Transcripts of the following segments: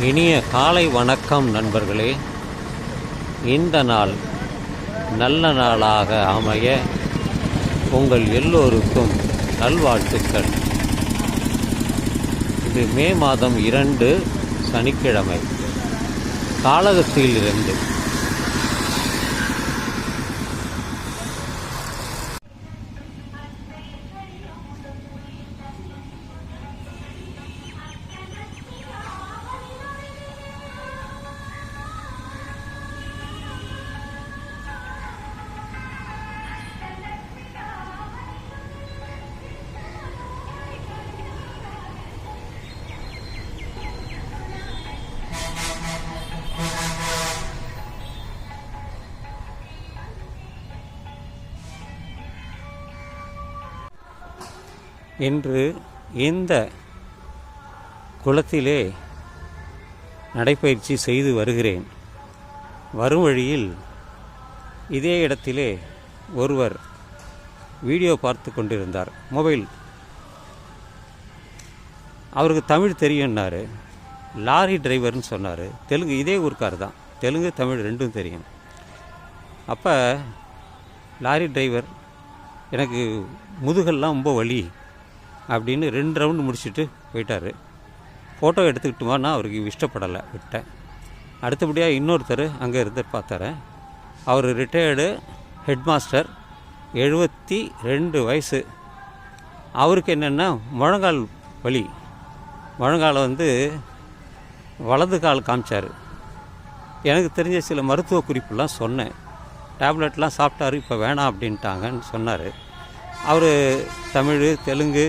இனிய காலை வணக்கம் நண்பர்களே. இந்த நாள் நல்ல நாளாக அமைய உங்கள் எல்லோருக்கும் நல்வாழ்த்துக்கள். இது மே மாதம் 2 சனிக்கிழமை காளகஸ்தியிலிருந்து. இன்று இந்த குளத்திலே நடைப்பயிற்சி செய்து வருகிறேன். வரும் வழியில் இதே இடத்திலே ஒருவர் வீடியோ பார்த்து கொண்டிருந்தார், மொபைல். அவருக்கு தமிழ் தெரியும்னாரு. லாரி டிரைவர்னு சொன்னார். தெலுங்கு, இதே ஊருக்கார் தான். தெலுங்கு தமிழ் ரெண்டும் தெரியும். அப்போ லாரி டிரைவர், எனக்கு முதுகெல்லாம் ரொம்ப வலி அப்படின்னு 2 ரவுண்டு முடிச்சுட்டு போயிட்டார். ஃபோட்டோ எடுத்துக்கிட்டுமான்னா அவருக்கு இஷ்டப்படலை, விட்டேன். அடுத்தபடியாக இன்னொருத்தர் அங்கே இருந்து பார்த்தார். அவர் ரிட்டையர்டு ஹெட் மாஸ்டர், 72 வயசு. அவருக்கு என்னென்னா முழங்கால் வலி. முழங்கால் வலது கால் காமிச்சார். எனக்கு தெரிஞ்ச சில மருத்துவ குறிப்புலாம் சொன்னேன். டேப்லெட்லாம் சாப்பிட்டாரு, இப்போ வேணாம் அப்படின்ட்டாங்கன்னு சொன்னார். அவர் தமிழ், தெலுங்கு,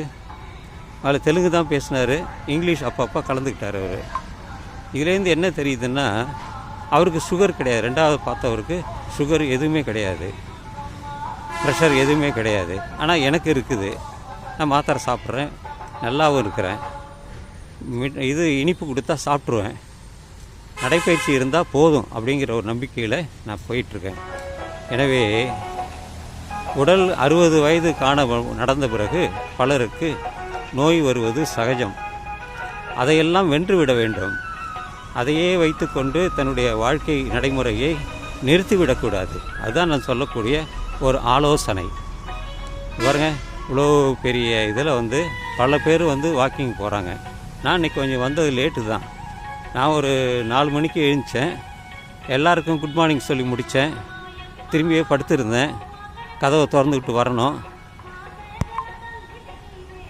அதில் தெலுங்கு தான் பேசினார். இங்கிலீஷ் அப்பப்போ கலந்துக்கிட்டார் அவர். இதுலேருந்து என்ன தெரியுதுன்னா, அவருக்கு சுகர் கிடையாது. 2வது பார்த்தவருக்கு சுகர் எதுவுமே கிடையாது, ப்ரெஷர் எதுவுமே கிடையாது. ஆனால் எனக்கு இருக்குது. நான் மாத்திரை சாப்பிட்றேன், நல்லாவும் இருக்கிறேன். இது இனிப்பு கொடுத்தா சாப்பிட்ருவேன். நடைப்பயிற்சி இருந்தால் போதும் அப்படிங்கிற ஒரு நம்பிக்கையில் நான் போயிட்டுருக்கேன். எனவே உடல் 60 வயது நடந்த பிறகு பலருக்கு நோய் வருவது சகஜம். அதையெல்லாம் வென்றுவிட வேண்டும். அதையே வைத்துக்கொண்டு தன்னுடைய வாழ்க்கை நடைமுறையை நிறுத்திவிடக்கூடாது. அதுதான் நான் சொல்லக்கூடிய ஒரு ஆலோசனை. பாருங்க, இவ்வளோ பெரிய இதில் பல பேர் வாக்கிங் போகிறாங்க. நான் இன்றைக்கி கொஞ்சம் வந்தது லேட்டு தான். நான் ஒரு 4 மணிக்கு எழுந்தேன். எல்லாருக்கும் குட் மார்னிங் சொல்லி முடித்தேன். திரும்பியே படுத்திருந்தேன். கதவை திறந்துக்கிட்டு வரணும்.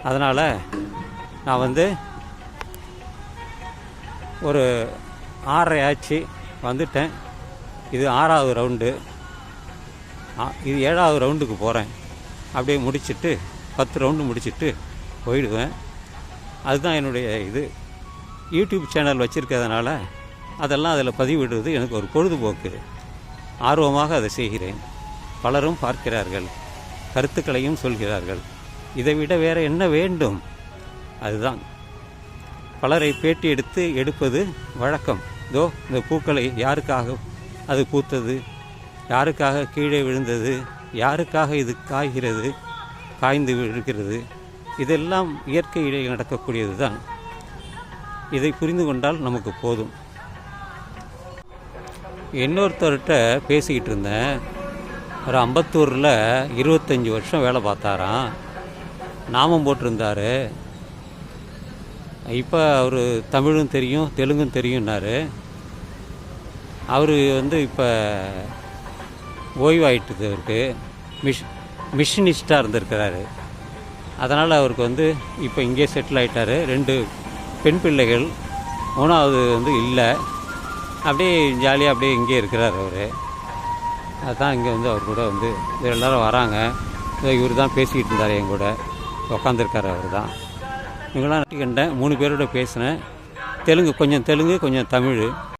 அதனால் நான் ஒரு 6:30 ஆச்சு, வந்துட்டேன். இது 6வது ரவுண்டு. இது 7வது ரவுண்டுக்கு போகிறேன். அப்படியே முடிச்சுட்டு 10 ரவுண்டு முடிச்சுட்டு போயிடுவேன். அதுதான் என்னுடைய இது. யூடியூப் சேனல் வச்சுருக்கிறதுனால அதெல்லாம் அதில் பதிவிடுவது எனக்கு ஒரு பொழுதுபோக்கு. ஆர்வமாக அதை செய்கிறேன். பலரும் பார்க்கிறார்கள், கருத்துக்களையும் சொல்கிறார்கள். இதை விட வேறு என்ன வேண்டும்? அதுதான். பலரை பேட்டி எடுப்பது வழக்கம். இதோ இந்த பூக்களை யாருக்காக அது பூத்தது, யாருக்காக கீழே விழுந்தது, யாருக்காக இது காய்கிறது, காய்ந்து விழுகிறது, இதெல்லாம் இயற்கையிலே நடக்கக்கூடியது தான். இதை புரிந்து கொண்டால் நமக்கு போதும். இன்னொருத்தர்கிட்ட பேசிக்கிட்டு இருந்தேன். ஒரு அம்பத்தூரில் 25 வருஷம் வேலை பார்த்தாராம். நாமம் போட்டிருந்தார். இப்போ அவர் தமிழும் தெரியும், தெலுங்கும் தெரியும்னாரு. அவர் இப்போ ஓய்வாயிட்டுது. அவருக்கு மிஷினிஸ்டாக இருந்திருக்கிறாரு. அதனால் அவருக்கு இப்போ இங்கே செட்டில் ஆகிட்டார். 2 பெண் பிள்ளைகள், 3வது இல்லை. அப்படியே ஜாலியாக அப்படியே இங்கே இருக்கிறார் அவர். அதுதான் இங்கே அவர் கூட எல்லோரும் வராங்க. இவர் தான் பேசிக்கிட்டு இருந்தார், என் கூட உக்காந்துருக்கார். அவர் தான். இவங்களாம் கண்டேன். 3 பேரோட பேசினேன். தெலுங்கு, கொஞ்சம் தெலுங்கு, கொஞ்சம் தமிழ்.